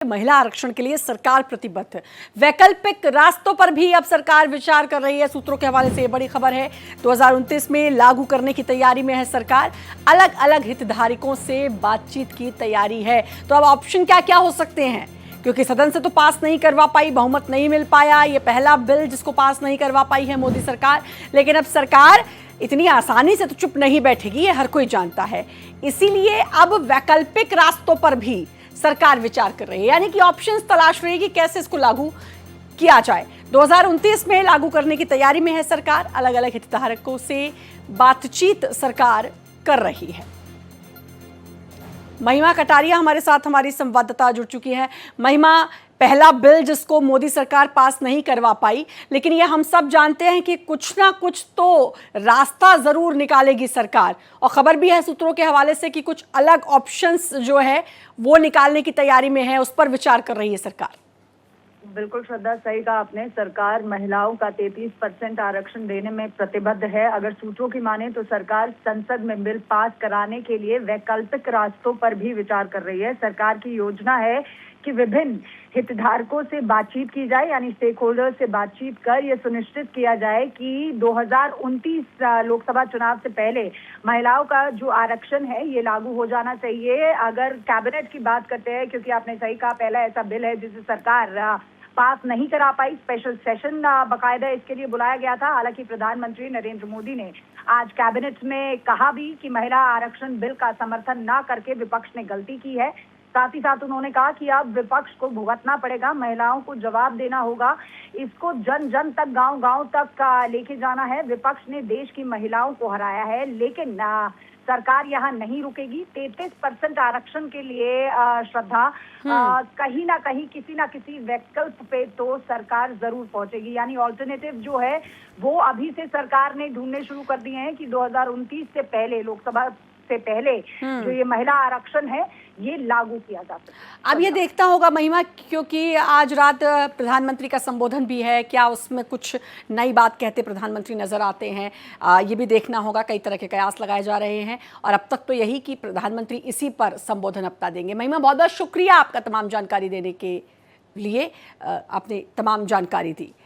महिला आरक्षण के लिए सरकार प्रतिबद्ध है। वैकल्पिक रास्तों पर भी अब सरकार विचार कर रही है। सूत्रों के हवाले से ये बड़ी खबर है। 2029 में लागू करने की तैयारी में है सरकार। अलग अलग हितधारकों से बातचीत की तैयारी है। तो अब ऑप्शन क्या क्या हो सकते हैं, क्योंकि सदन से तो पास नहीं करवा पाई, बहुमत नहीं मिल पाया। ये पहला बिल जिसको पास नहीं करवा पाई है मोदी सरकार। लेकिन अब सरकार इतनी आसानी से तो चुप नहीं बैठेगी, ये हर कोई जानता है। इसीलिए अब वैकल्पिक रास्तों पर भी सरकार विचार कर रही है, यानी कि ऑप्शंस तलाश रही है कि कैसे इसको लागू किया जाए। 2029 में लागू करने की तैयारी में है सरकार। अलग अलग हितधारकों से बातचीत सरकार कर रही है। महिमा कटारिया हमारे साथ हमारी संवाददाता जुड़ चुकी है। महिमा, पहला बिल जिसको मोदी सरकार पास नहीं करवा पाई, लेकिन ये हम सब जानते हैं कि कुछ ना कुछ तो रास्ता जरूर निकालेगी सरकार। और खबर भी है सूत्रों के हवाले से कि कुछ अलग ऑप्शंस जो है वो निकालने की तैयारी में है, उस पर विचार कर रही है सरकार। बिल्कुल श्रद्धा, सही कहा आपने। सरकार महिलाओं का 33% आरक्षण देने में प्रतिबद्ध है। अगर सूत्रों की माने तो सरकार संसद में बिल पास कराने के लिए वैकल्पिक रास्तों पर भी विचार कर रही है। सरकार की योजना है कि विभिन्न हितधारकों से बातचीत की जाए, यानी स्टेक होल्डर से बातचीत कर यह सुनिश्चित किया जाए कि 2029 लोकसभा चुनाव से पहले महिलाओं का जो आरक्षण है ये लागू हो जाना चाहिए। अगर कैबिनेट की बात करते हैं, क्योंकि आपने सही कहा, पहला ऐसा बिल है जिसे सरकार पास नहीं करा पाई। स्पेशल सेशन बाकायदा इसके लिए बुलाया गया था। हालांकि प्रधानमंत्री नरेंद्र मोदी ने आज कैबिनेट में कहा भी कि महिला आरक्षण बिल का समर्थन न करके विपक्ष ने गलती की है। साथ ही साथ उन्होंने कहा कि अब विपक्ष को भुगतना पड़ेगा, महिलाओं को जवाब देना होगा, इसको जन जन तक, गांव गांव तक लेके जाना है। विपक्ष ने देश की महिलाओं को हराया है, लेकिन सरकार यहाँ नहीं रुकेगी। 33% आरक्षण के लिए श्रद्धा कहीं ना कहीं किसी ना किसी वैकल्प पे तो सरकार जरूर पहुंचेगी। यानी ऑल्टरनेटिव जो है वो अभी से सरकार ने ढूंढने शुरू कर दिए हैं कि 2029 से पहले, लोकसभा से पहले जो ये महिला आरक्षण है ये लागू किया जा सकता है। अब ये देखता होगा महिमा, क्योंकि आज रात प्रधानमंत्री का संबोधन भी है, क्या उसमें कुछ नई बात कहते प्रधानमंत्री नजर आते हैं, ये भी देखना होगा। कई तरह के कयास लगाए जा रहे हैं और अब तक तो यही कि प्रधानमंत्री इसी पर संबोधन अपना देंगे। महिमा, बहुत बहुत शुक्रिया आपका तमाम जानकारी देने के लिए। आपने तमाम जानकारी दी।